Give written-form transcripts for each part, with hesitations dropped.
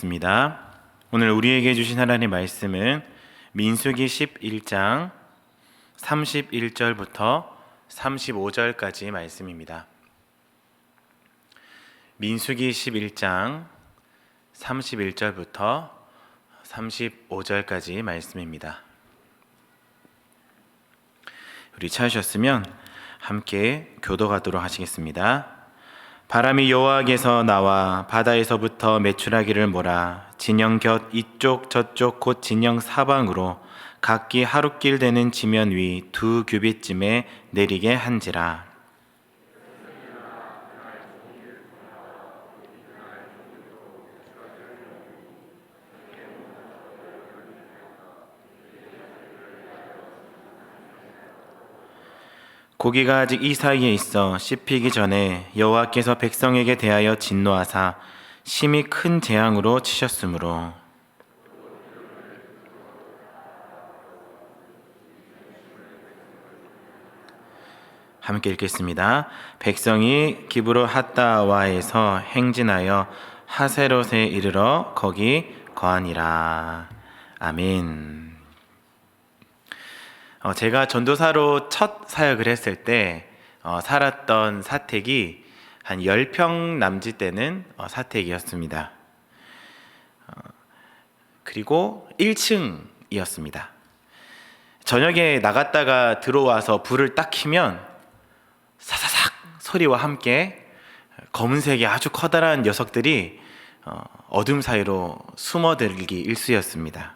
기도하시겠습니다. 오늘 우리에게 주신 하나님의 말씀은 민수기 11장 31절부터 35절까지 말씀입니다. 민수기 11장 31절부터 35절까지 말씀입니다. 우리 찾으셨으면 함께 교도하도록 하시겠습니다. 바람이 여호와께서 나와 바다에서부터 메추라기를 몰아 진영 곁 이쪽 저쪽 곧 진영 사방으로 각기 하루길 되는 지면 위 2규빗쯤에 내리게 한지라. 고기가 아직 이 사이에 있어 씹히기 전에 여호와께서 백성에게 대하여 진노하사 심히 큰 재앙으로 치셨으므로. 함께 읽겠습니다. 백성이 기브로 핫다와에서 행진하여 하세롯에 이르러 거기 거하니라. 아멘. 제가 전도사로 첫 사역을 했을 때 살았던 사택이 한 10평 남짓 되는 사택이었습니다. 그리고 1층이었습니다. 저녁에 나갔다가 들어와서 불을 딱 켜면 사사삭 소리와 함께 검은색의 아주 커다란 녀석들이 어둠 사이로 숨어들기 일쑤였습니다.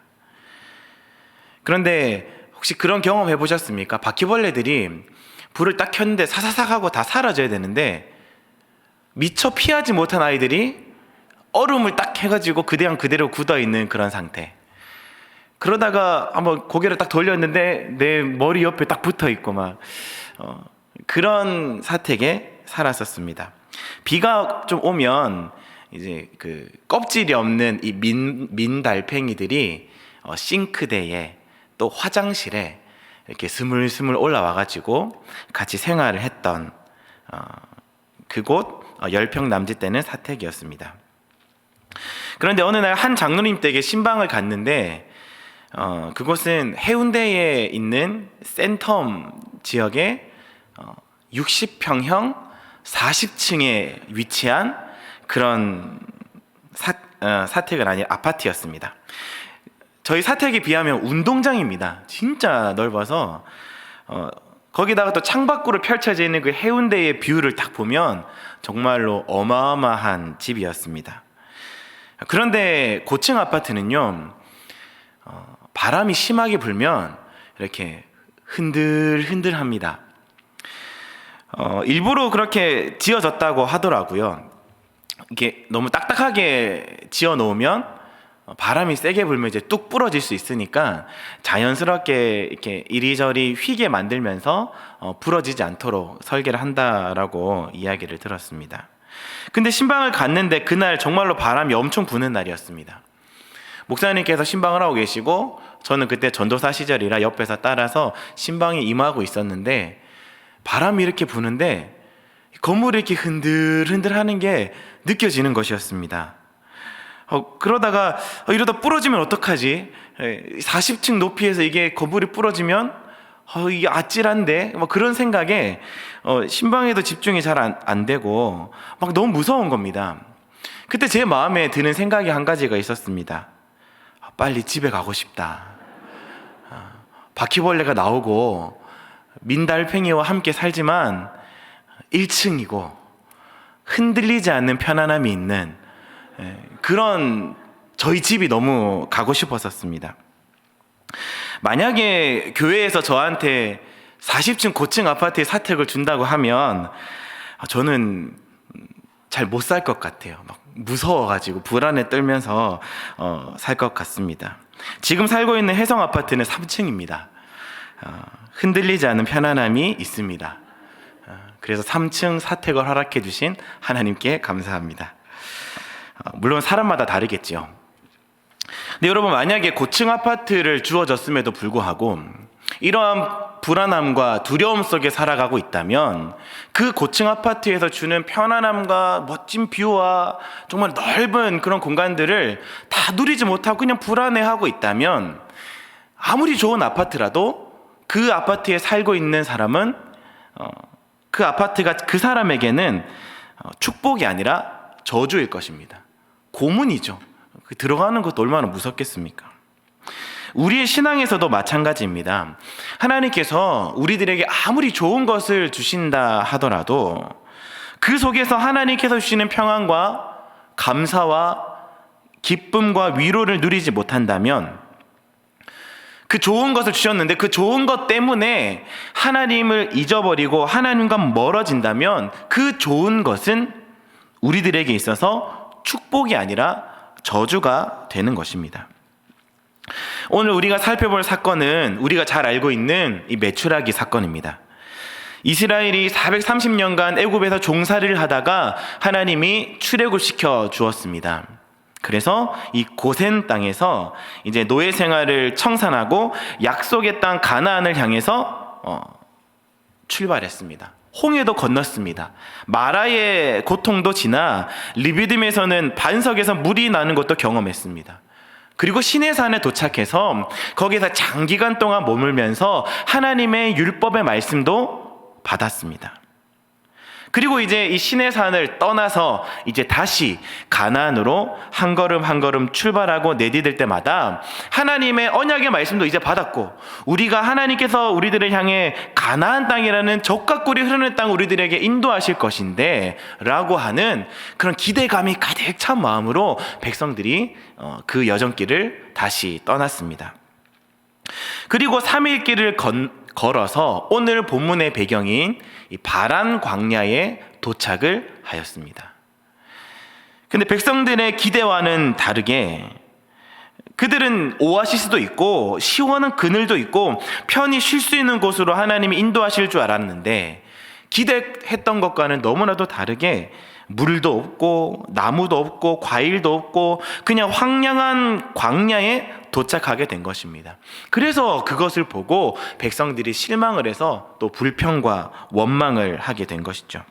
그런데 혹시 그런 경험 해보셨습니까? 바퀴벌레들이 불을 딱 켰는데 사사삭 하고 다 사라져야 되는데 미처 피하지 못한 아이들이 얼음을 딱 해가지고 그냥 그대로 굳어있는 그런 상태. 그러다가 한번 고개를 딱 돌렸는데 내 머리 옆에 딱 붙어있고 막 그런 사택에 살았었습니다. 비가 좀 오면 이제 그 껍질이 없는 이 민달팽이들이 싱크대에 또 화장실에 이렇게 스물스물 올라와가지고 같이 생활을 했던 그곳 10평 남짓 되는 사택이었습니다. 그런데 어느 날 한 장로님 댁에 신방을 갔는데 그곳은 해운대에 있는 센텀 지역에 60평형 40층에 위치한 그런 사택은 아닌 아파트였습니다. 저희 사택에 비하면 운동장입니다. 진짜 넓어서 거기다가 또 창밖으로 펼쳐져 있는 그 해운대의 뷰를 딱 보면 정말로 어마어마한 집이었습니다. 그런데 고층 아파트는요, 바람이 심하게 불면 이렇게 흔들흔들합니다. 일부러 그렇게 지어졌다고 하더라고요. 이게 너무 딱딱하게 지어 놓으면 바람이 세게 불면 이제 뚝 부러질 수 있으니까 자연스럽게 이렇게 이리저리 휘게 만들면서 부러지지 않도록 설계를 한다라고 이야기를 들었습니다. 근데 신방을 갔는데 그날 정말로 바람이 엄청 부는 날이었습니다. 목사님께서 신방을 하고 계시고 저는 그때 전도사 시절이라 옆에서 따라서 신방에 임하고 있었는데 바람이 이렇게 부는데 건물이 이렇게 흔들흔들 하는 게 느껴지는 것이었습니다. 그러다가 이러다 부러지면 어떡하지? 40층 높이에서 이게 건물이 부러지면 이게 아찔한데 막 그런 생각에 신방에도 집중이 잘 안 되고 막 너무 무서운 겁니다. 그때 제 마음에 드는 생각이 한 가지가 있었습니다. 빨리 집에 가고 싶다. 바퀴벌레가 나오고 민달팽이와 함께 살지만 1층이고 흔들리지 않는 편안함이 있는 그런 저희 집이 너무 가고 싶었었습니다. 만약에 교회에서 저한테 40층 고층 아파트에 사택을 준다고 하면 저는 잘 못 살 것 같아요. 막 무서워가지고 불안에 떨면서 살 것 같습니다. 지금 살고 있는 혜성 아파트는 3층입니다. 흔들리지 않는 편안함이 있습니다. 그래서 3층 사택을 허락해 주신 하나님께 감사합니다. 물론 사람마다 다르겠죠. 근데 여러분, 만약에 고층 아파트를 주어졌음에도 불구하고 이러한 불안함과 두려움 속에 살아가고 있다면 그 고층 아파트에서 주는 편안함과 멋진 뷰와 정말 넓은 그런 공간들을 다 누리지 못하고 그냥 불안해하고 있다면 아무리 좋은 아파트라도 그 아파트에 살고 있는 사람은 그 아파트가 그 사람에게는 축복이 아니라 저주일 것입니다. 고문이죠. 들어가는 것도 얼마나 무섭겠습니까? 우리의 신앙에서도 마찬가지입니다. 하나님께서 우리들에게 아무리 좋은 것을 주신다 하더라도 그 속에서 하나님께서 주시는 평안과 감사와 기쁨과 위로를 누리지 못한다면, 그 좋은 것을 주셨는데 그 좋은 것 때문에 하나님을 잊어버리고 하나님과 멀어진다면 그 좋은 것은 우리들에게 있어서 축복이 아니라 저주가 되는 것입니다. 오늘 우리가 살펴볼 사건은 우리가 잘 알고 있는 이 메추라기 사건입니다. 이스라엘이 430년간 애굽에서 종살이를 하다가 하나님이 출애굽시켜 주었습니다. 그래서 이 고센 땅에서 이제 노예 생활을 청산하고 약속의 땅 가나안을 향해서 출발했습니다. 홍해도 건넜습니다. 마라의 고통도 지나 리비딤에서는 반석에서 물이 나는 것도 경험했습니다. 그리고 시내산에 도착해서 거기서 장기간 동안 머물면서 하나님의 율법의 말씀도 받았습니다. 그리고 이제 이 시내산을 떠나서 이제 다시 가나안으로 한 걸음 한 걸음 출발하고 내디딜 때마다 하나님의 언약의 말씀도 이제 받았고, 우리가 하나님께서 우리들을 향해 가나안 땅이라는 젖과 꿀이 흐르는 땅 우리들에게 인도하실 것인데 라고 하는 그런 기대감이 가득 찬 마음으로 백성들이 그 여정길을 다시 떠났습니다. 그리고 3일 길을 걸어서 오늘 본문의 배경인 이 바란 광야에 도착을 하였습니다. 근데 백성들의 기대와는 다르게 그들은 오아시스도 있고 시원한 그늘도 있고 편히 쉴 수 있는 곳으로 하나님이 인도하실 줄 알았는데, 기대했던 것과는 너무나도 다르게 물도 없고 나무도 없고 과일도 없고 그냥 황량한 광야에 도착하게 된 것입니다. 그래서 그것을 보고 백성들이 실망을 해서 또 불평과 원망을 하게 된 것이죠.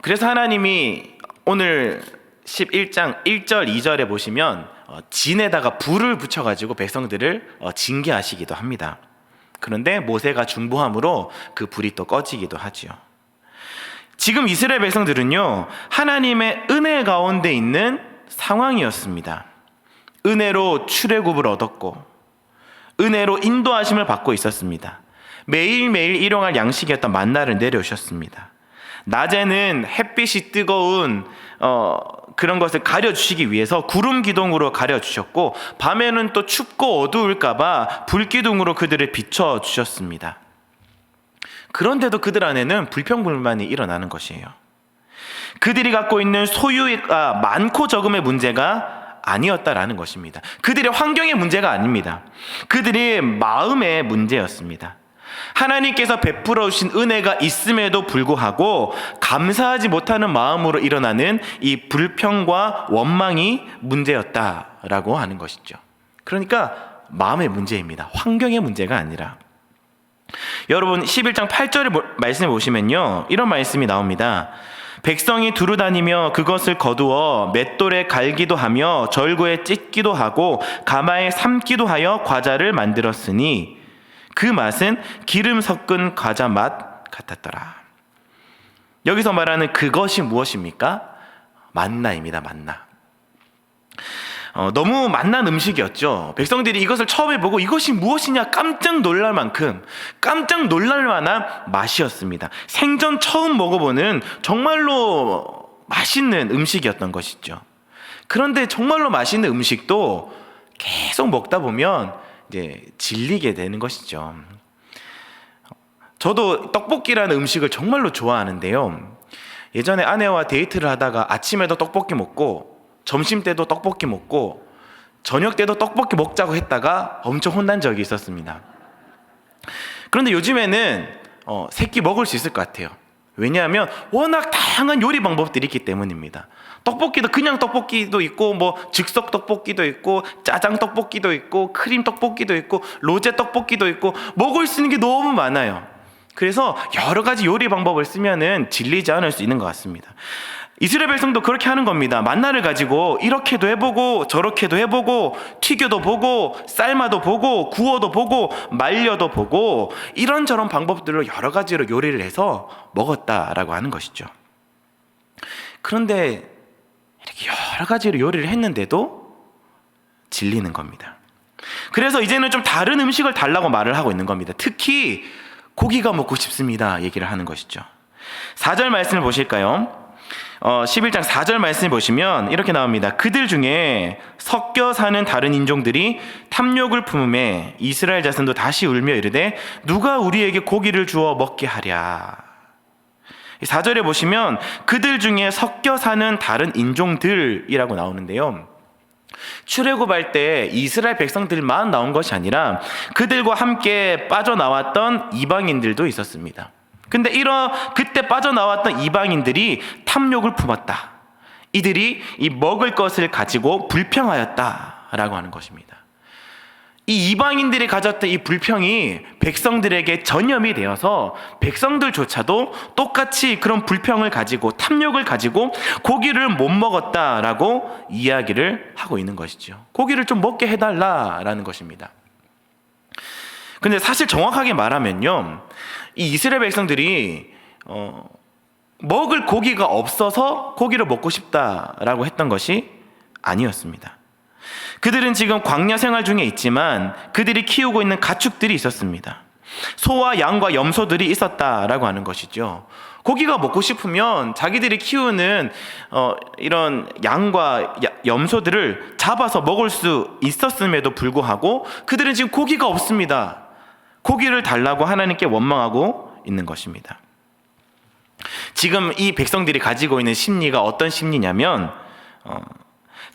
그래서 하나님이 오늘 11장 1절 2절에 보시면 진에다가 불을 붙여가지고 백성들을 징계하시기도 합니다. 그런데 모세가 중보함으로 그 불이 또 꺼지기도 하지요. 지금 이스라엘 백성들은요, 하나님의 은혜 가운데 있는 상황이었습니다. 은혜로 출애굽을 얻었고 은혜로 인도하심을 받고 있었습니다. 매일매일 일용할 양식이었던 만나를 내려오셨습니다. 낮에는 햇빛이 뜨거운 그런 것을 가려주시기 위해서 구름 기둥으로 가려주셨고, 밤에는 또 춥고 어두울까봐 불기둥으로 그들을 비춰주셨습니다. 그런데도 그들 안에는 불평불만이 일어나는 것이에요. 그들이 갖고 있는 소유가 많고 적음의 문제가 아니었다라는 것입니다. 그들의 환경의 문제가 아닙니다. 그들의 마음의 문제였습니다. 하나님께서 베풀어 주신 은혜가 있음에도 불구하고 감사하지 못하는 마음으로 일어나는 이 불평과 원망이 문제였다라고 하는 것이죠. 그러니까 마음의 문제입니다. 환경의 문제가 아니라. 여러분 11장 8절의 말씀을 보시면요, 이런 말씀이 나옵니다. 백성이 두루 다니며 그것을 거두어 맷돌에 갈기도 하며 절구에 찢기도 하고 가마에 삶기도 하여 과자를 만들었으니 그 맛은 기름 섞은 과자 맛 같았더라. 여기서 말하는 그것이 무엇입니까? 만나입니다. 만나. 너무 맛난 음식이었죠. 백성들이 이것을 처음에 보고 이것이 무엇이냐 깜짝 놀랄 만큼 깜짝 놀랄 만한 맛이었습니다. 생전 처음 먹어보는 정말로 맛있는 음식이었던 것이죠. 그런데 정말로 맛있는 음식도 계속 먹다 보면 이제 질리게 되는 것이죠. 저도 떡볶이라는 음식을 정말로 좋아하는데요, 예전에 아내와 데이트를 하다가 아침에도 떡볶이 먹고 점심 때도 떡볶이 먹고 저녁 때도 떡볶이 먹자고 했다가 엄청 혼난 적이 있었습니다. 그런데 요즘에는 3끼 먹을 수 있을 것 같아요. 왜냐하면 워낙 다양한 요리 방법들이 있기 때문입니다. 떡볶이도 그냥 떡볶이도 있고 뭐 즉석 떡볶이도 있고 짜장 떡볶이도 있고 크림 떡볶이도 있고 로제 떡볶이도 있고 먹을 수 있는 게 너무 많아요. 그래서 여러 가지 요리 방법을 쓰면은 질리지 않을 수 있는 것 같습니다. 이스라엘 백성도 그렇게 하는 겁니다. 만나를 가지고 이렇게도 해보고 저렇게도 해보고 튀겨도 보고 삶아도 보고 구워도 보고 말려도 보고 이런저런 방법들로 여러 가지로 요리를 해서 먹었다라고 하는 것이죠. 그런데 이렇게 여러 가지로 요리를 했는데도 질리는 겁니다. 그래서 이제는 좀 다른 음식을 달라고 말을 하고 있는 겁니다. 특히 고기가 먹고 싶습니다 얘기를 하는 것이죠. 4절 말씀을 보실까요? 11장 4절 말씀을 보시면 이렇게 나옵니다. 그들 중에 섞여 사는 다른 인종들이 탐욕을 품음에 이스라엘 자손도 다시 울며 이르되 누가 우리에게 고기를 주어 먹게 하랴. 4절에 보시면 그들 중에 섞여 사는 다른 인종들이라고 나오는데요, 출애굽할 때 이스라엘 백성들만 나온 것이 아니라 그들과 함께 빠져나왔던 이방인들도 있었습니다. 근데 그때 빠져나왔던 이방인들이 탐욕을 품었다. 이들이 이 먹을 것을 가지고 불평하였다라고 하는 것입니다. 이 이방인들이 가졌던 이 불평이 백성들에게 전염이 되어서 백성들조차도 똑같이 그런 불평을 가지고 탐욕을 가지고 고기를 못 먹었다라고 이야기를 하고 있는 것이죠. 고기를 좀 먹게 해달라라는 것입니다. 근데 사실 정확하게 말하면요, 이 이스라엘 백성들이 먹을 고기가 없어서 고기를 먹고 싶다라고 했던 것이 아니었습니다. 그들은 지금 광야 생활 중에 있지만 그들이 키우고 있는 가축들이 있었습니다. 소와 양과 염소들이 있었다라고 하는 것이죠. 고기가 먹고 싶으면 자기들이 키우는 이런 양과 염소들을 잡아서 먹을 수 있었음에도 불구하고 그들은 지금 고기가 없습니다. 고기를 달라고 하나님께 원망하고 있는 것입니다. 지금 이 백성들이 가지고 있는 심리가 어떤 심리냐면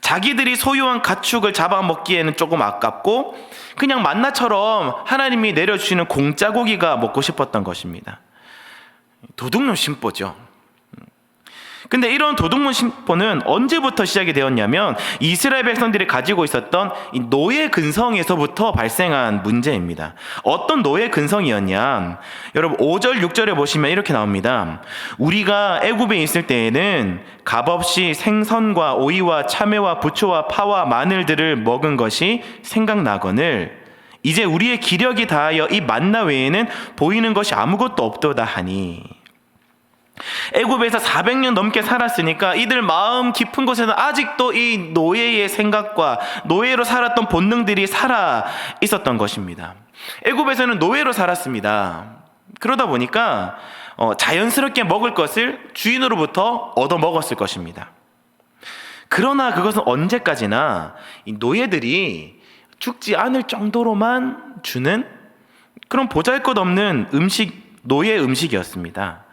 자기들이 소유한 가축을 잡아먹기에는 조금 아깝고 그냥 만나처럼 하나님이 내려주시는 공짜 고기가 먹고 싶었던 것입니다. 도둑놈 심보죠. 근데 이런 도둑놈 심보는 언제부터 시작이 되었냐면 이스라엘 백성들이 가지고 있었던 이 노예 근성에서부터 발생한 문제입니다. 어떤 노예 근성이었냐? 여러분 5절 6절에 보시면 이렇게 나옵니다. 우리가 애굽에 있을 때에는 값없이 생선과 오이와 참외와 부초와 파와 마늘들을 먹은 것이 생각나거늘 이제 우리의 기력이 다하여 이 만나 외에는 보이는 것이 아무것도 없도다 하니. 애굽에서 400년 넘게 살았으니까 이들 마음 깊은 곳에는 아직도 이 노예의 생각과 노예로 살았던 본능들이 살아 있었던 것입니다. 애굽에서는 노예로 살았습니다. 그러다 보니까 자연스럽게 먹을 것을 주인으로부터 얻어 먹었을 것입니다. 그러나 그것은 언제까지나 이 노예들이 죽지 않을 정도로만 주는 그런 보잘것없는 노예 음식이었습니다.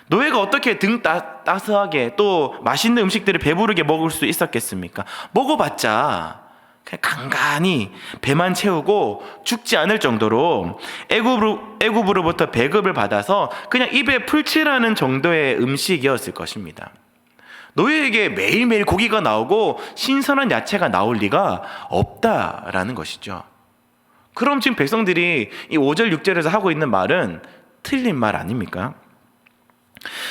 노예가 어떻게 등 따스하게 또 맛있는 음식들을 배부르게 먹을 수 있었겠습니까? 먹어봤자 그냥 간간히 배만 채우고 죽지 않을 정도로 애굽으로부터 배급을 받아서 그냥 입에 풀칠하는 정도의 음식이었을 것입니다. 노예에게 매일매일 고기가 나오고 신선한 야채가 나올 리가 없다라는 것이죠. 그럼 지금 백성들이 이 5절 6절에서 하고 있는 말은 틀린 말 아닙니까?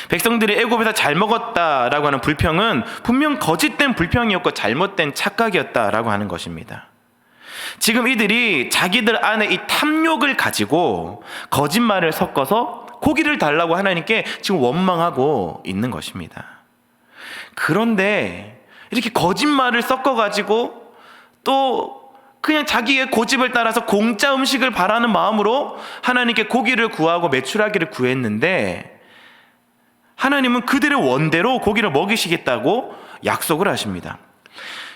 백성들이 애굽에서 잘 먹었다라고 하는 불평은 분명 거짓된 불평이었고 잘못된 착각이었다라고 하는 것입니다. 지금 이들이 자기들 안에 이 탐욕을 가지고 거짓말을 섞어서 고기를 달라고 하나님께 지금 원망하고 있는 것입니다. 그런데 이렇게 거짓말을 섞어가지고 또 그냥 자기의 고집을 따라서 공짜 음식을 바라는 마음으로 하나님께 고기를 구하고 매출하기를 구했는데 하나님은 그들의 원대로 고기를 먹이시겠다고 약속을 하십니다.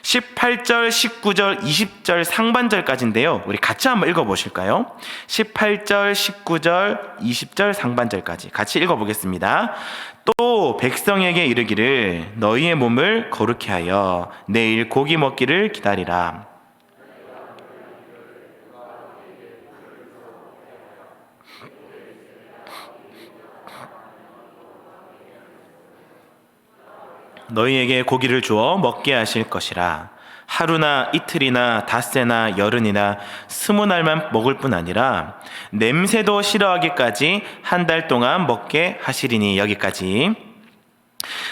18절, 19절, 20절 상반절까지인데요. 우리 같이 한번 읽어보실까요? 18절, 19절, 20절 상반절까지 같이 읽어보겠습니다. 또 백성에게 이르기를 너희의 몸을 거룩히 하여 내일 고기 먹기를 기다리라. 너희에게 고기를 주어 먹게 하실 것이라. 하루나 이틀이나 닷새나 열흘이나 20날만 먹을 뿐 아니라 냄새도 싫어하기까지 한 달 동안 먹게 하시리니. 여기까지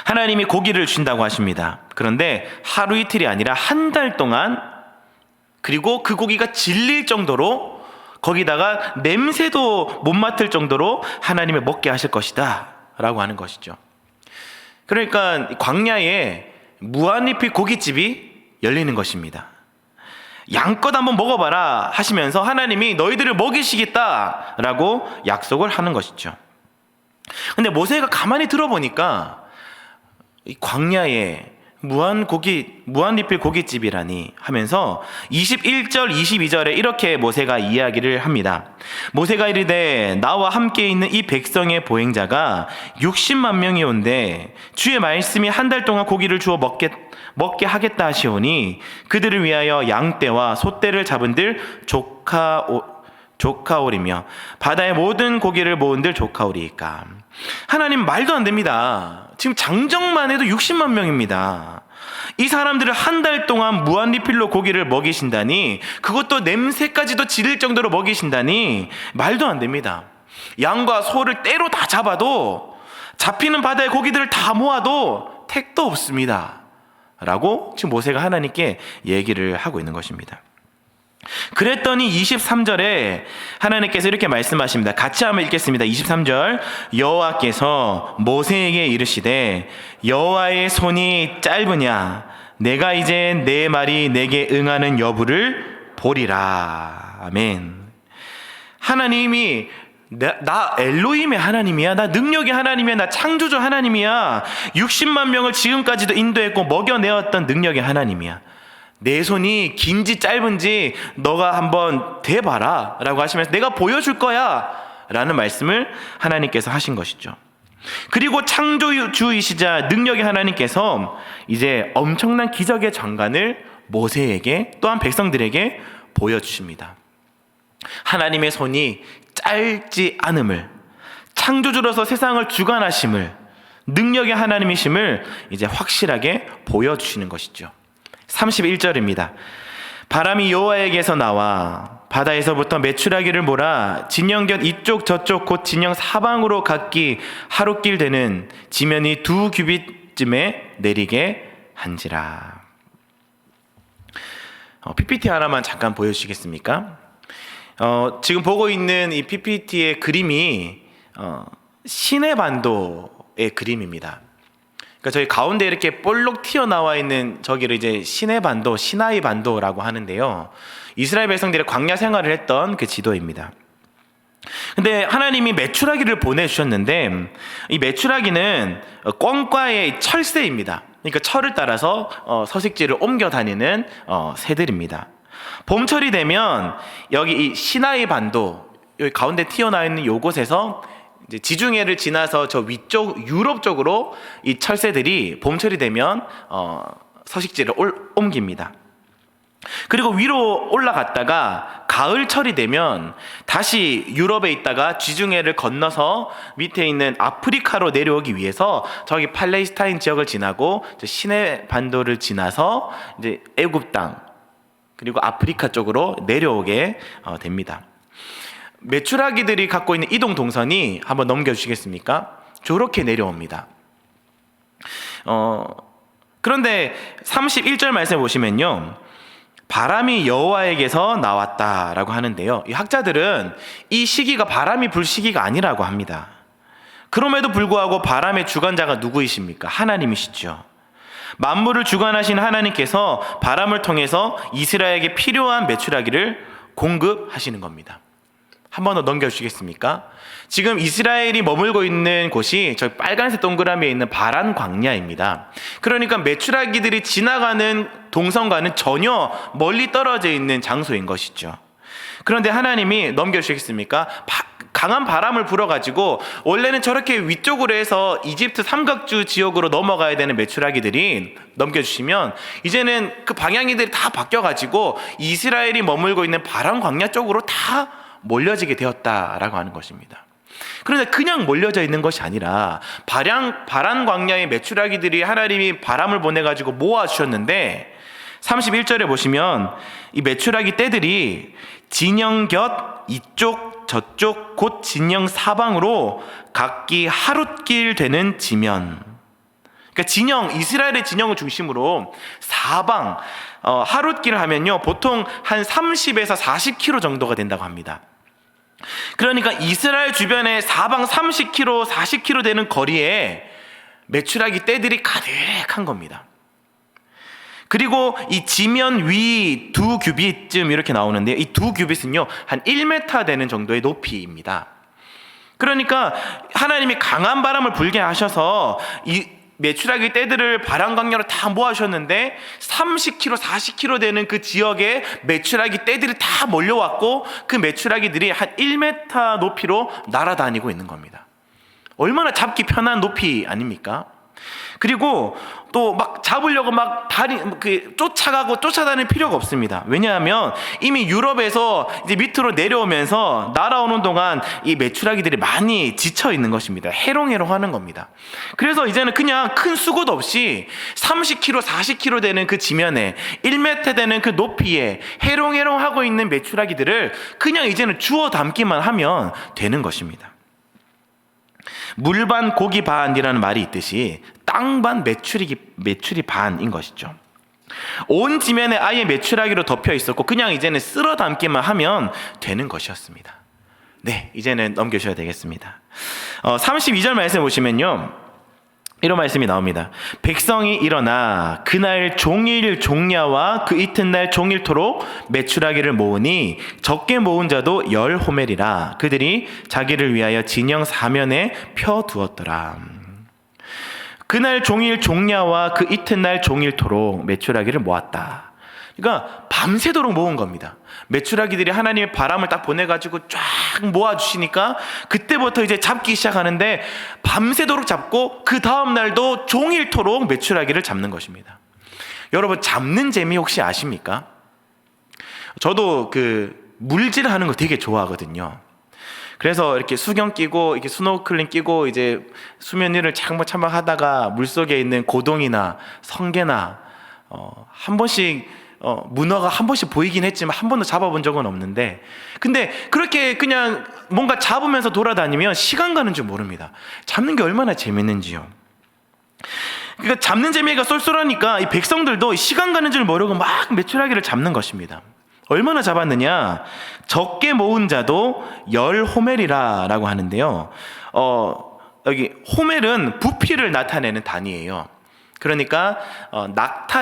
하나님이 고기를 주신다고 하십니다. 그런데 하루 이틀이 아니라 한 달 동안, 그리고 그 고기가 질릴 정도로, 거기다가 냄새도 못 맡을 정도로 하나님이 먹게 하실 것이다 라고 하는 것이죠. 그러니까 광야에 무한리필 고깃집이 열리는 것입니다. 양껏 한번 먹어봐라 하시면서 하나님이 너희들을 먹이시겠다라고 약속을 하는 것이죠. 근데 모세가 가만히 들어보니까 이 광야에 무한리필 고깃집이라니 하면서 21절 22절에 이렇게 모세가 이야기를 합니다. 모세가 이르되 나와 함께 있는 이 백성의 보행자가 60만 명이온데 주의 말씀이 한 달 동안 고기를 주어 먹게 하겠다 하시오니 그들을 위하여 양떼와 소떼를 잡은들 조카오리며 바다의 모든 고기를 모은들 조카오리이까. 하나님 말도 안 됩니다. 지금 장정만 해도 60만 명입니다. 이 사람들을 한 달 동안 무한리필로 고기를 먹이신다니, 그것도 냄새까지도 지를 정도로 먹이신다니 말도 안 됩니다. 양과 소를 떼로 다 잡아도, 잡히는 바다의 고기들을 다 모아도 택도 없습니다 라고 지금 모세가 하나님께 얘기를 하고 있는 것입니다. 그랬더니 23절에 하나님께서 이렇게 말씀하십니다. 같이 한번 읽겠습니다. 23절 여호와께서 모세에게 이르시되 여호와의 손이 짧으냐 내가 이제 내 말이 내게 응하는 여부를 보리라. 아멘. 하나님이 나 엘로힘의 하나님이야, 나 능력의 하나님이야, 나 창조주 하나님이야, 60만 명을 지금까지도 인도했고 먹여내었던 능력의 하나님이야, 내 손이 긴지 짧은지 너가 한번 대봐라 라고 하시면서 내가 보여줄 거야 라는 말씀을 하나님께서 하신 것이죠. 그리고 창조주이시자 능력의 하나님께서 이제 엄청난 기적의 장관을 모세에게 또한 백성들에게 보여주십니다. 하나님의 손이 짧지 않음을, 창조주로서 세상을 주관하심을, 능력의 하나님이심을 이제 확실하게 보여주시는 것이죠. 31절입니다. 바람이 여호와에게서 나와 바다에서부터 메추라기를 몰아 진영곁 이쪽 저쪽 곧 진영 사방으로 각기 하루길 되는 지면이 2규빗쯤에 내리게 한지라. PPT 하나만 잠깐 보여주시겠습니까? 지금 보고 있는 이 PPT의 그림이 시내반도의 그림입니다. 그러니까 저희 가운데 이렇게 볼록 튀어나와 있는 저기를 이제 시내반도, 시나이 반도라고 하는데요. 이스라엘 백성들의 광야 생활을 했던 그 지도입니다. 근데 하나님이 메추라기를 보내주셨는데 이 메추라기는 꿩과의 철새입니다. 그러니까 철을 따라서 서식지를 옮겨 다니는 새들입니다. 봄철이 되면 여기 이 시나이 반도, 여기 가운데 튀어나와 있는 요곳에서 이제 지중해를 지나서 저 위쪽 유럽 쪽으로 이 철새들이 봄철이 되면 서식지를 옮깁니다. 그리고 위로 올라갔다가 가을철이 되면 다시 유럽에 있다가 지중해를 건너서 밑에 있는 아프리카로 내려오기 위해서 저기 팔레스타인 지역을 지나고 시내 반도를 지나서 이제 애굽 땅 그리고 아프리카 쪽으로 내려오게 됩니다. 메추라기들이 갖고 있는 이동 동선이 한번 넘겨주시겠습니까? 저렇게 내려옵니다. 그런데 31절 말씀 보시면요, 바람이 여호와에게서 나왔다라고 하는데요, 이 학자들은 이 시기가 바람이 불 시기가 아니라고 합니다. 그럼에도 불구하고 바람의 주관자가 누구이십니까? 하나님이시죠. 만물을 주관하신 하나님께서 바람을 통해서 이스라엘에게 필요한 메추라기를 공급하시는 겁니다. 한 번 더 넘겨주시겠습니까? 지금 이스라엘이 머물고 있는 곳이 저 빨간색 동그라미에 있는 바란 광야입니다. 그러니까 메추라기들이 지나가는 동선과는 전혀 멀리 떨어져 있는 장소인 것이죠. 그런데 하나님이 넘겨주시겠습니까? 강한 바람을 불어가지고 원래는 저렇게 위쪽으로 해서 이집트 삼각주 지역으로 넘어가야 되는 메추라기들이 넘겨주시면 이제는 그 방향이들이 다 바뀌어가지고 이스라엘이 머물고 있는 바란 광야 쪽으로 다 몰려지게 되었다라고 하는 것입니다. 그런데 그냥 몰려져 있는 것이 아니라 바란 광야의 메추라기들이 하나님이 바람을 보내가지고 모아주셨는데 31절에 보시면 이 메추라기 떼들이 진영 곁 이쪽 저쪽 곧 진영 사방으로 각기 하룻길 되는 지면, 그러니까 진영, 이스라엘의 진영을 중심으로 사방, 하룻길 하면요 보통 한 30에서 40km 정도가 된다고 합니다. 그러니까 이스라엘 주변에 사방 30km, 40km 되는 거리에 메추라기 떼들이 가득한 겁니다. 그리고 이 지면 위 2규빗쯤 이렇게 나오는데, 이 2규빗은요 한 1m 되는 정도의 높이입니다. 그러니까 하나님이 강한 바람을 불게 하셔서 이 메추라기 떼들을 바람 강렬로 다 모아주셨는데 30km, 40km 되는 그 지역에 메추라기 떼들이 다 몰려왔고 그 메추라기들이 한 1m 높이로 날아다니고 있는 겁니다. 얼마나 잡기 편한 높이 아닙니까? 그리고 또 막 잡으려고 막 쫓아가고 쫓아다닐 필요가 없습니다. 왜냐하면 이미 유럽에서 이제 밑으로 내려오면서 날아오는 동안 이 메추라기들이 많이 지쳐 있는 것입니다. 해롱해롱 하는 겁니다. 그래서 이제는 그냥 큰 수고도 없이 30km, 40km 되는 그 지면에 1m 되는 그 높이에 해롱해롱 하고 있는 메추라기들을 그냥 이제는 주워 담기만 하면 되는 것입니다. 물반 고기 반이라는 말이 있듯이 땅반 메추리 반인 것이죠. 온 지면에 아예 메추라기로 덮여 있었고 그냥 이제는 쓸어 담기만 하면 되는 것이었습니다. 네, 이제는 넘겨주셔야 되겠습니다. 32절 말씀 보시면요 이런 말씀이 나옵니다. 백성이 일어나 그날 종일 종야와 그 이튿날 종일토록 메추라기를 모으니 적게 모은 자도 10호멜이라 그들이 자기를 위하여 진영 사면에 펴두었더라. 그날 종일 종야와 그 이튿날 종일토록 메추라기를 모았다. 그러니까 밤새도록 모은 겁니다. 메추라기들이 하나님의 바람을 딱 보내가지고 쫙 모아주시니까 그때부터 이제 잡기 시작하는데 밤새도록 잡고 그 다음날도 종일토록 메추라기를 잡는 것입니다. 여러분, 잡는 재미 혹시 아십니까? 저도 그 물질하는 거 되게 좋아하거든요. 그래서 이렇게 수경 끼고 이렇게 스노클링 끼고 이제 수면 위를 참박 하다가 물속에 있는 고동이나 성게나 한 번씩 문어가 한 번씩 보이긴 했지만 한 번도 잡아본 적은 없는데, 근데 그렇게 그냥 뭔가 잡으면서 돌아다니면 시간 가는 줄 모릅니다. 잡는 게 얼마나 재밌는지요. 그러니까 잡는 재미가 쏠쏠하니까 이 백성들도 시간 가는 줄 모르고 막 메추라기를 잡는 것입니다. 얼마나 잡았느냐? 적게 모은 자도 10호멜이라 라고 하는데요. 여기 호멜은 부피를 나타내는 단위예요. 그러니까 낙타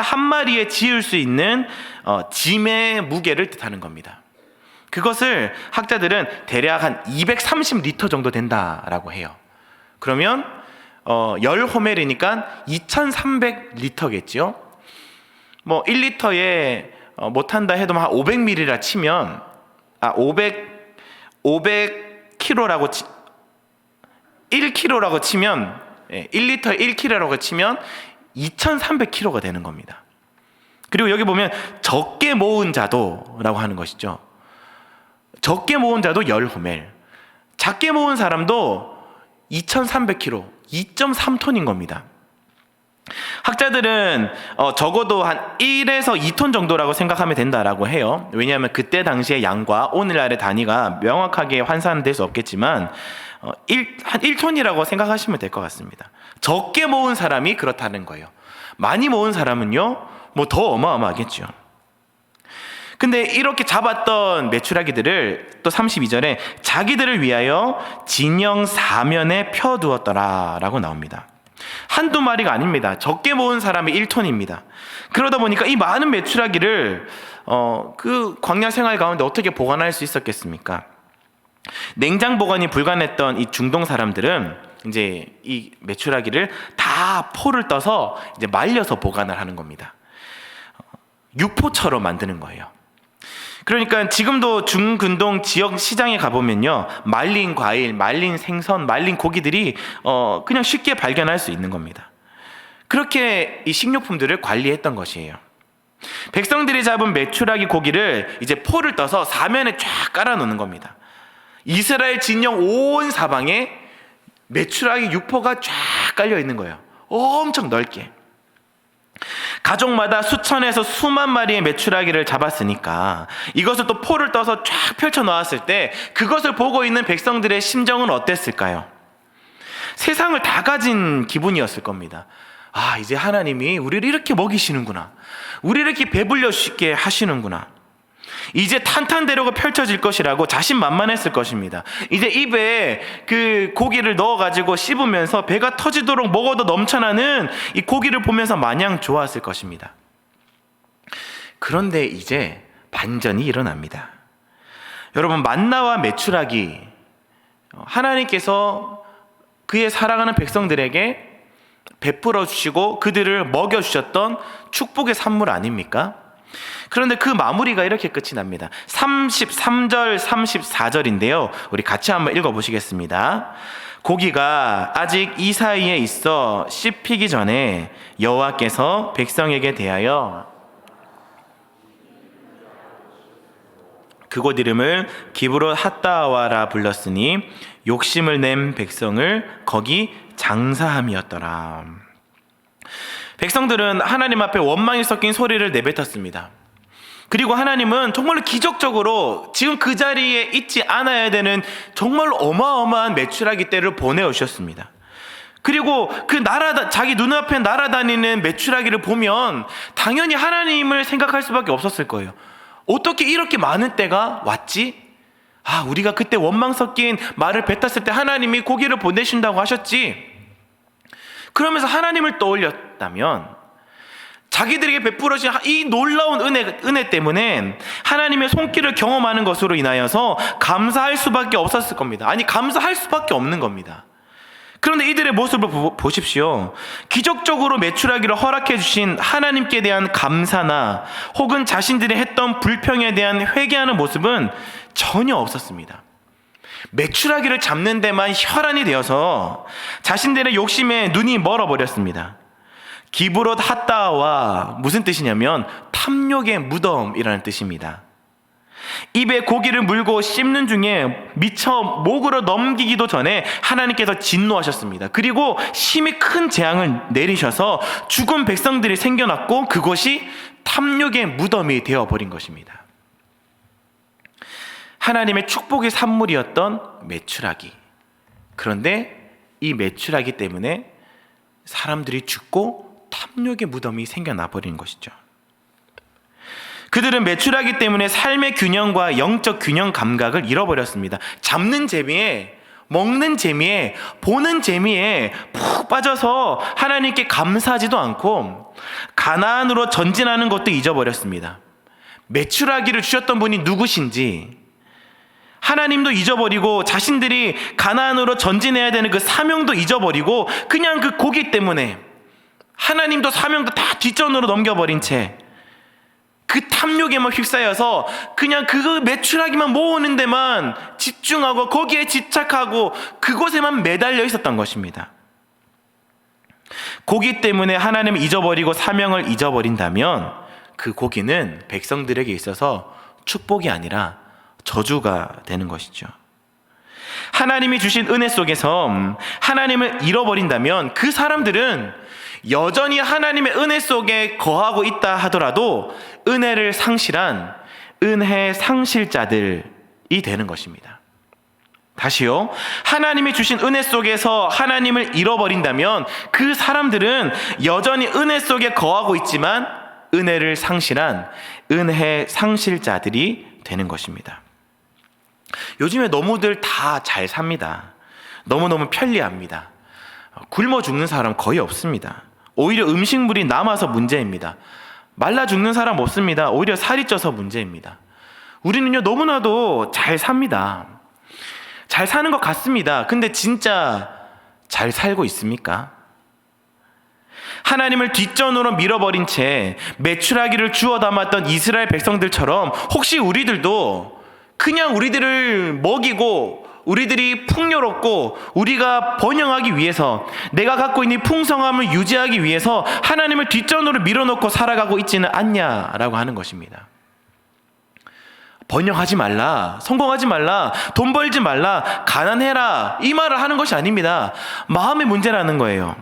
한 마리에 지을 수 있는 짐의 무게를 뜻하는 겁니다. 그것을 학자들은 대략 한 230리터 정도 된다라고 해요. 그러면 10호멜이니까 2300리터겠죠. 뭐 1리터에 못한다 해도 한 500ml라 치면 500kg라고 1kg라고 치면 1리터에 1kg라고 치면 2300kg가 되는 겁니다. 그리고 여기 보면 적게 모은 자도라고 하는 것이죠. 적게 모은 자도 10호멜, 작게 모은 사람도 2300kg, 2.3톤인 겁니다. 학자들은 적어도 한 1에서 2톤 정도라고 생각하면 된다라고 해요. 왜냐하면 그때 당시의 양과 오늘날의 단위가 명확하게 환산될 수 없겠지만 한 1톤이라고 생각하시면 될 것 같습니다. 적게 모은 사람이 그렇다는 거예요. 많이 모은 사람은요 뭐 더 어마어마하겠죠. 근데 이렇게 잡았던 메추라기들을 또 32절에 자기들을 위하여 진영 사면에 펴두었더라 라고 나옵니다. 한두 마리가 아닙니다. 적게 모은 사람이 1톤입니다. 그러다 보니까 이 많은 메추라기를 그 광야 생활 가운데 어떻게 보관할 수 있었겠습니까? 냉장 보관이 불가능했던 이 중동 사람들은 이제 이 메추라기를 다 포를 떠서 이제 말려서 보관을 하는 겁니다. 육포처럼 만드는 거예요. 그러니까 지금도 중근동 지역 시장에 가보면요, 말린 과일, 말린 생선, 말린 고기들이 그냥 쉽게 발견할 수 있는 겁니다. 그렇게 이 식료품들을 관리했던 것이에요. 백성들이 잡은 메추라기 고기를 이제 포를 떠서 사면에 쫙 깔아 놓는 겁니다. 이스라엘 진영 온 사방에 메추라기 육포가 쫙 깔려 있는 거예요. 엄청 넓게. 가족마다 수천에서 수만 마리의 메추라기를 잡았으니까 이것을 또 포를 떠서 쫙 펼쳐 놓았을 때 그것을 보고 있는 백성들의 심정은 어땠을까요? 세상을 다 가진 기분이었을 겁니다. 아, 이제 하나님이 우리를 이렇게 먹이시는구나. 우리를 이렇게 배불려 쉽게 하시는구나. 이제 탄탄대로가 펼쳐질 것이라고 자신만만했을 것입니다. 이제 입에 그 고기를 넣어가지고 씹으면서 배가 터지도록 먹어도 넘쳐나는 이 고기를 보면서 마냥 좋았을 것입니다. 그런데 이제 반전이 일어납니다. 여러분, 만나와 메추라기, 하나님께서 그의 사랑하는 백성들에게 베풀어 주시고 그들을 먹여 주셨던 축복의 산물 아닙니까? 그런데 그 마무리가 이렇게 끝이 납니다. 33절 34절인데요 우리 같이 한번 읽어보시겠습니다. 고기가 아직 이 사이에 있어 씹히기 전에 여호와께서 백성에게 대하여 그곳 이름을 기브롯 핫다와라 불렀으니 욕심을 낸 백성을 거기 장사함이었더라. 백성들은 하나님 앞에 원망이 섞인 소리를 내뱉었습니다. 그리고 하나님은 정말로 기적적으로 지금 그 자리에 있지 않아야 되는 정말로 어마어마한 메추라기 떼를 보내오셨습니다. 그리고 그 자기 눈앞에 날아다니는 메추라기를 보면 당연히 하나님을 생각할 수밖에 없었을 거예요. 어떻게 이렇게 많은 떼가 왔지? 아, 우리가 그때 원망 섞인 말을 뱉었을 때 하나님이 고기를 보내신다고 하셨지. 그러면서 하나님을 떠올렸다면 자기들에게 베풀어진 이 놀라운 은혜 때문에 하나님의 손길을 경험하는 것으로 인하여서 감사할 수밖에 없었을 겁니다. 아니, 감사할 수밖에 없는 겁니다. 그런데 이들의 모습을 보십시오. 기적적으로 메추라기를 허락해 주신 하나님께 대한 감사나 혹은 자신들이 했던 불평에 대한 회개하는 모습은 전혀 없었습니다. 메추라기를 잡는 데만 혈안이 되어서 자신들의 욕심에 눈이 멀어버렸습니다. 기브롯 핫다와 무슨 뜻이냐면 탐욕의 무덤이라는 뜻입니다. 입에 고기를 물고 씹는 중에 미처 목으로 넘기기도 전에 하나님께서 진노하셨습니다. 그리고 심히 큰 재앙을 내리셔서 죽은 백성들이 생겨났고 그것이 탐욕의 무덤이 되어버린 것입니다. 하나님의 축복의 산물이었던 메추라기. 그런데 이 메추라기 때문에 사람들이 죽고 탐욕의 무덤이 생겨나 버린 것이죠. 그들은 메추라기 때문에 삶의 균형과 영적 균형 감각을 잃어버렸습니다. 잡는 재미에, 먹는 재미에, 보는 재미에 푹 빠져서 하나님께 감사하지도 않고 가나안으로 전진하는 것도 잊어버렸습니다. 메추라기를 주셨던 분이 누구신지 하나님도 잊어버리고 자신들이 가나안으로 전진해야 되는 그 사명도 잊어버리고 그냥 그 고기 때문에 하나님도 사명도 다 뒷전으로 넘겨버린 채 그 탐욕에만 휩싸여서 그냥 그 메추라기만 모으는 데만 집중하고 거기에 집착하고 그곳에만 매달려 있었던 것입니다. 고기 때문에 하나님을 잊어버리고 사명을 잊어버린다면 그 고기는 백성들에게 있어서 축복이 아니라 저주가 되는 것이죠. 하나님이 주신 은혜 속에서 하나님을 잃어버린다면 그 사람들은 여전히 하나님의 은혜 속에 거하고 있다 하더라도 은혜를 상실한 은혜 상실자들이 되는 것입니다. 다시요. 하나님이 주신 은혜 속에서 하나님을 잃어버린다면 그 사람들은 여전히 은혜 속에 거하고 있지만 은혜를 상실한 은혜 상실자들이 되는 것입니다. 요즘에 너무들 다 잘 삽니다. 너무너무 편리합니다. 굶어 죽는 사람 거의 없습니다. 오히려 음식물이 남아서 문제입니다. 말라 죽는 사람 없습니다. 오히려 살이 쪄서 문제입니다. 우리는요 너무나도 잘 삽니다. 잘 사는 것 같습니다. 근데 진짜 잘 살고 있습니까? 하나님을 뒷전으로 밀어버린 채 메추라기를 주워 담았던 이스라엘 백성들처럼 혹시 우리들도 그냥 우리들을 먹이고 우리들이 풍요롭고 우리가 번영하기 위해서 내가 갖고 있는 풍성함을 유지하기 위해서 하나님을 뒷전으로 밀어놓고 살아가고 있지는 않냐라고 하는 것입니다. 번영하지 말라, 성공하지 말라, 돈 벌지 말라, 가난해라, 이 말을 하는 것이 아닙니다. 마음의 문제라는 거예요.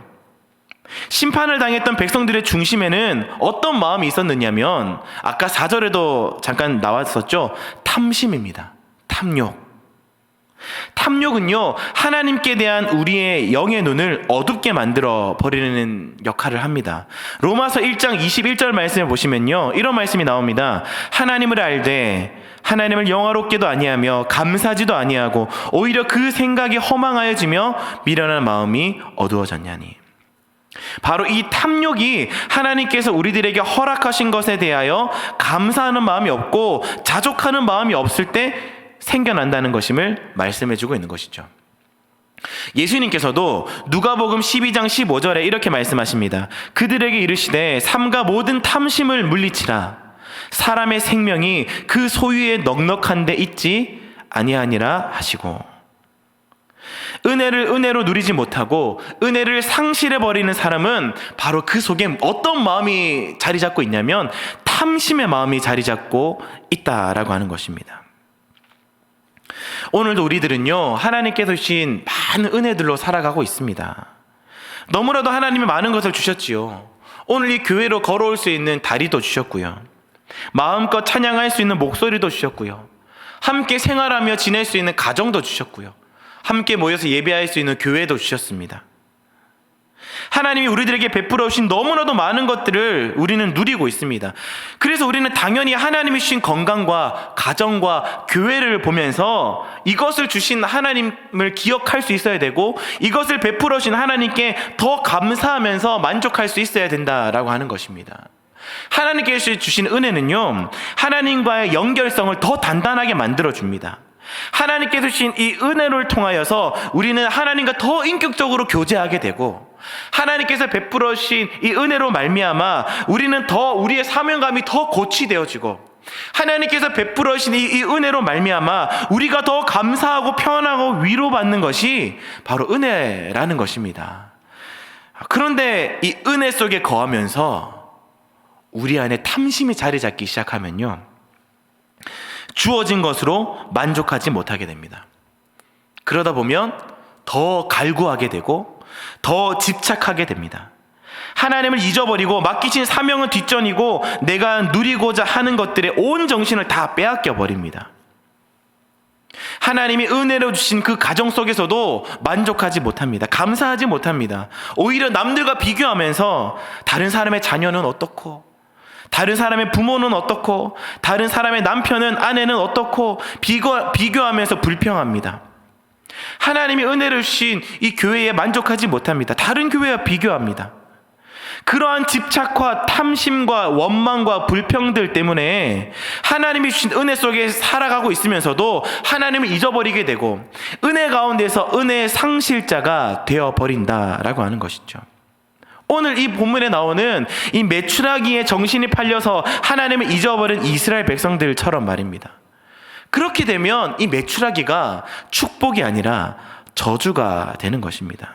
심판을 당했던 백성들의 중심에는 어떤 마음이 있었느냐면 아까 4절에도 잠깐 나왔었죠. 탐심입니다. 탐욕. 탐욕은요, 하나님께 대한 우리의 영의 눈을 어둡게 만들어 버리는 역할을 합니다. 로마서 1장 21절 말씀을 보시면요, 이런 말씀이 나옵니다. 하나님을 알되 하나님을 영화롭게도 아니하며 감사하지도 아니하고 오히려 그 생각이 허망하여지며 미련한 마음이 어두워졌냐니. 바로 이 탐욕이 하나님께서 우리들에게 허락하신 것에 대하여 감사하는 마음이 없고 자족하는 마음이 없을 때 생겨난다는 것임을 말씀해주고 있는 것이죠. 예수님께서도 누가복음 12장 15절에 이렇게 말씀하십니다. 그들에게 이르시되 삼가 모든 탐심을 물리치라. 사람의 생명이 그 소유에 넉넉한 데 있지 아니하니라 하시고, 은혜를 은혜로 누리지 못하고 은혜를 상실해버리는 사람은 바로 그 속에 어떤 마음이 자리 잡고 있냐면 탐심의 마음이 자리 잡고 있다라고 하는 것입니다. 오늘도 우리들은요, 하나님께서 주신 많은 은혜들로 살아가고 있습니다. 너무나도 하나님이 많은 것을 주셨지요. 오늘 이 교회로 걸어올 수 있는 다리도 주셨고요, 마음껏 찬양할 수 있는 목소리도 주셨고요, 함께 생활하며 지낼 수 있는 가정도 주셨고요, 함께 모여서 예배할 수 있는 교회도 주셨습니다. 하나님이 우리들에게 베풀어 주신 너무나도 많은 것들을 우리는 누리고 있습니다. 그래서 우리는 당연히 하나님이 주신 건강과 가정과 교회를 보면서 이것을 주신 하나님을 기억할 수 있어야 되고, 이것을 베풀어 주신 하나님께 더 감사하면서 만족할 수 있어야 된다라고 하는 것입니다. 하나님께서 주신 은혜는요, 하나님과의 연결성을 더 단단하게 만들어줍니다. 하나님께서 주신 이 은혜를 통하여서 우리는 하나님과 더 인격적으로 교제하게 되고, 하나님께서 베풀어 주신 이 은혜로 말미암아 우리는 더 우리의 사명감이 더 고취되어지고, 하나님께서 베풀어 주신 이 은혜로 말미암아 우리가 더 감사하고 편하고 위로받는 것이 바로 은혜라는 것입니다. 그런데 이 은혜 속에 거하면서 우리 안에 탐심이 자리 잡기 시작하면요, 주어진 것으로 만족하지 못하게 됩니다. 그러다 보면 더 갈구하게 되고 더 집착하게 됩니다. 하나님을 잊어버리고 맡기신 사명은 뒷전이고 내가 누리고자 하는 것들에 온 정신을 다 빼앗겨 버립니다. 하나님이 은혜로 주신 그 가정 속에서도 만족하지 못합니다. 감사하지 못합니다. 오히려 남들과 비교하면서 다른 사람의 자녀는 어떻고, 다른 사람의 부모는 어떻고, 다른 사람의 남편은, 아내는 어떻고 비교하면서 불평합니다. 하나님이 은혜를 주신 이 교회에 만족하지 못합니다. 다른 교회와 비교합니다. 그러한 집착과 탐심과 원망과 불평들 때문에 하나님이 주신 은혜 속에 살아가고 있으면서도 하나님을 잊어버리게 되고 은혜 가운데서 은혜의 상실자가 되어버린다라고 하는 것이죠. 오늘 이 본문에 나오는 이 메추라기에 정신이 팔려서 하나님을 잊어버린 이스라엘 백성들처럼 말입니다. 그렇게 되면 이 메추라기가 축복이 아니라 저주가 되는 것입니다.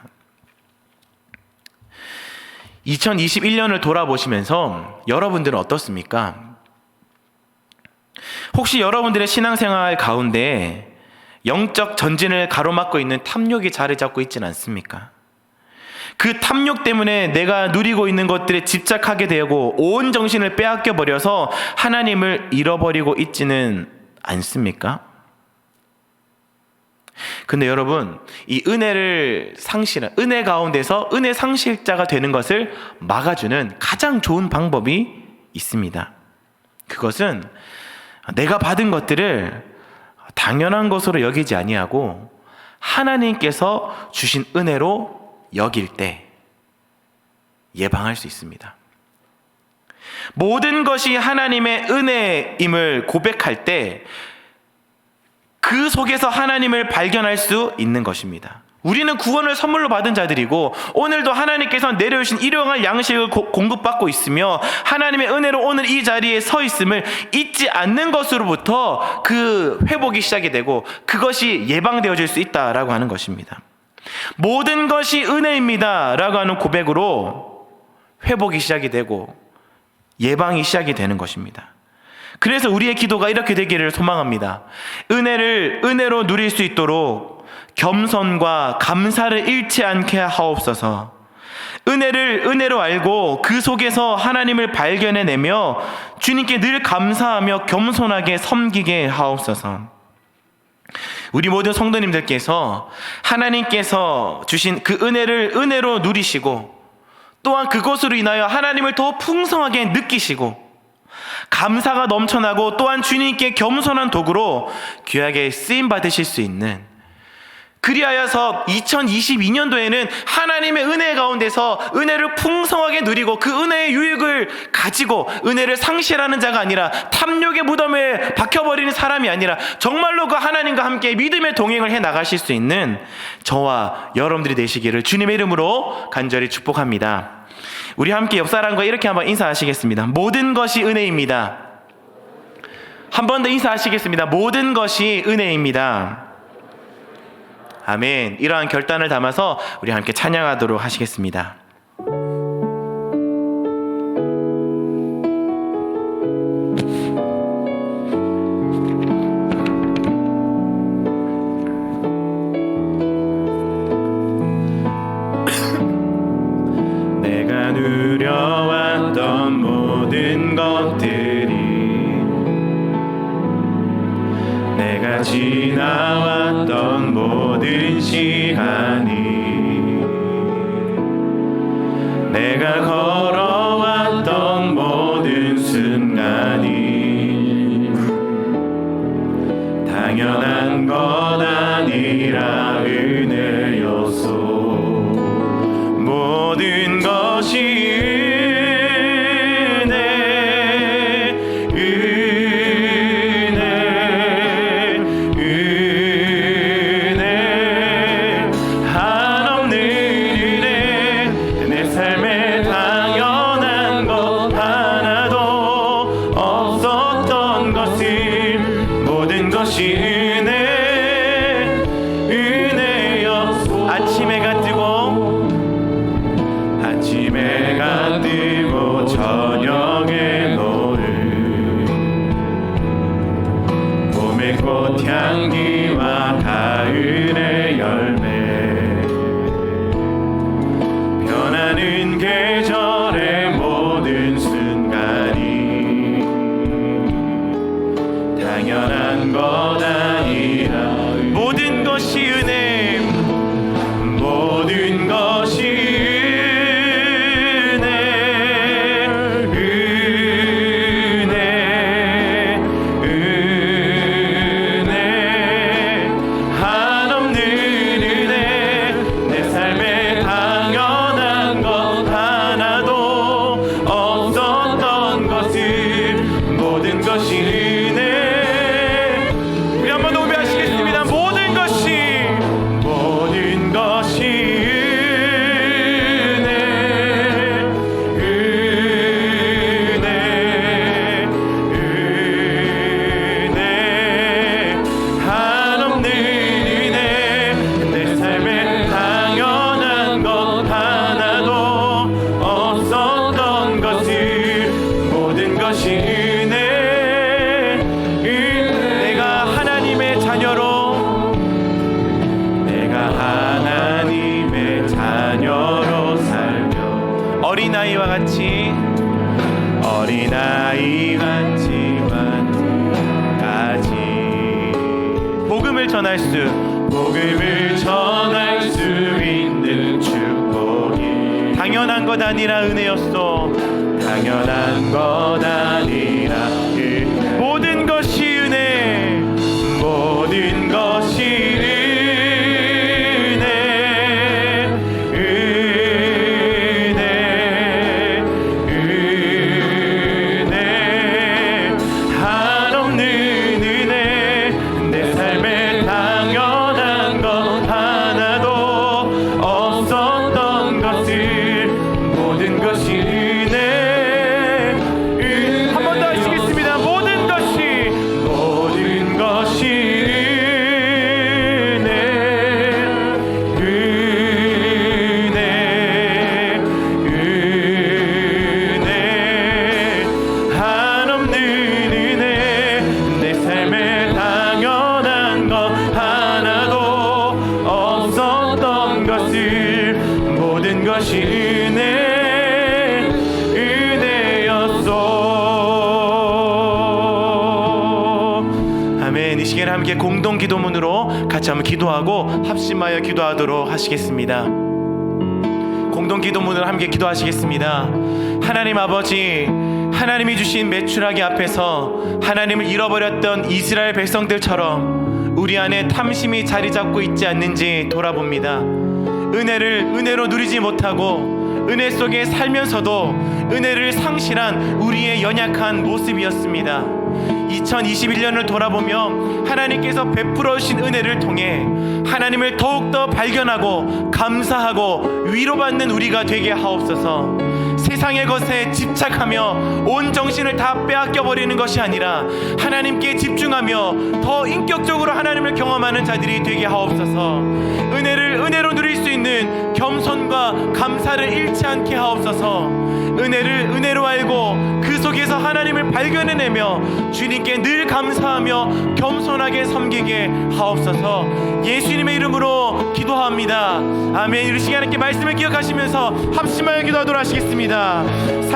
2021년을 돌아보시면서 여러분들은 어떻습니까? 혹시 여러분들의 신앙생활 가운데 영적 전진을 가로막고 있는 탐욕이 자리 잡고 있지는 않습니까? 그 탐욕 때문에 내가 누리고 있는 것들에 집착하게 되고 온 정신을 빼앗겨 버려서 하나님을 잃어버리고 있지는 않습니까? 근데 여러분, 이 은혜 가운데서 은혜 상실자가 되는 것을 막아주는 가장 좋은 방법이 있습니다. 그것은 내가 받은 것들을 당연한 것으로 여기지 아니하고 하나님께서 주신 은혜로 여길 때 예방할 수 있습니다. 모든 것이 하나님의 은혜임을 고백할 때 그 속에서 하나님을 발견할 수 있는 것입니다. 우리는 구원을 선물로 받은 자들이고 오늘도 하나님께서 내려주신 일용할 양식을 공급받고 있으며 하나님의 은혜로 오늘 이 자리에 서 있음을 잊지 않는 것으로부터 그 회복이 시작이 되고 그것이 예방되어질 수 있다라고 하는 것입니다. 모든 것이 은혜입니다 라고 하는 고백으로 회복이 시작이 되고 예방이 시작이 되는 것입니다. 그래서 우리의 기도가 이렇게 되기를 소망합니다. 은혜를 은혜로 누릴 수 있도록 겸손과 감사를 잃지 않게 하옵소서. 은혜를 은혜로 알고 그 속에서 하나님을 발견해내며 주님께 늘 감사하며 겸손하게 섬기게 하옵소서. 우리 모든 성도님들께서 하나님께서 주신 그 은혜를 은혜로 누리시고, 또한 그것으로 인하여 하나님을 더 풍성하게 느끼시고, 감사가 넘쳐나고 또한 주님께 겸손한 도구로 귀하게 쓰임 받으실 수 있는, 그리하여서 2022년도에는 하나님의 은혜 가운데서 은혜를 풍성하게 누리고 그 은혜의 유익을 가지고 은혜를 상실하는 자가 아니라 탐욕의 무덤에 박혀버리는 사람이 아니라 정말로 그 하나님과 함께 믿음의 동행을 해 나가실 수 있는 저와 여러분들이 되시기를 주님의 이름으로 간절히 축복합니다. 우리 함께 옆 사람과 이렇게 한번 인사하시겠습니다. 모든 것이 은혜입니다. 한 번 더 인사하시겠습니다. 모든 것이 은혜입니다. 아멘. 이러한 결단을 담아서 우리 함께 찬양하도록 하시겠습니다. 내가 누려왔던 모든 것들이, 내가 지나왔던 모든 시간이, 내가 걸어왔던 모든 순간이 당연한 건 아니라 은혜였소. 모든 것이 꽃향기와 가을의 열매, 변하는 계절의 모든 순간이 당연한 것 아니라 모든 것이 은혜, 모든 것이 어린아이와 같이 완전까지 복음을 전할 수 있는 축복이 당연한 것 아니라 은혜였소. 당연한 것 아니라 모든 것이 은혜, 모든 것이 모든 것이 은혜, 은혜. 함께 공동 기도문으로 같이 한번 기도하고 합심하여 기도하도록 하시겠습니다. 공동 기도문을 함께 기도하시겠습니다. 하나님 아버지, 하나님이 주신 메추라기 앞에서 하나님을 잃어버렸던 이스라엘 백성들처럼 우리 안에 탐심이 자리 잡고 있지 않는지 돌아봅니다. 은혜를 은혜로 누리지 못하고 은혜 속에 살면서도 은혜를 상실한 우리의 연약한 모습이었습니다. 2021년을 돌아보며 하나님께서 베풀어 주신 은혜를 통해 하나님을 더욱더 발견하고 감사하고 위로받는 우리가 되게 하옵소서. 세상의 것에 집착하며 온 정신을 다 빼앗겨 버리는 것이 아니라 하나님께 집중하며 더 인격적으로 하나님을 경험하는 자들이 되게 하옵소서. 은혜를 은혜로 누릴 수 있는 겸손과 감사를 잃지 않게 하옵소서. 은혜를 은혜로 알고 그 속에서 하나님을 발견해내며 주님께 늘 감사하며 겸손하게 섬기게 하옵소서. 예수님의 이름으로 기도합니다. 아멘. 이 시간에 말씀을 기억하시면서 합심하여 기도하도록 하시겠습니다.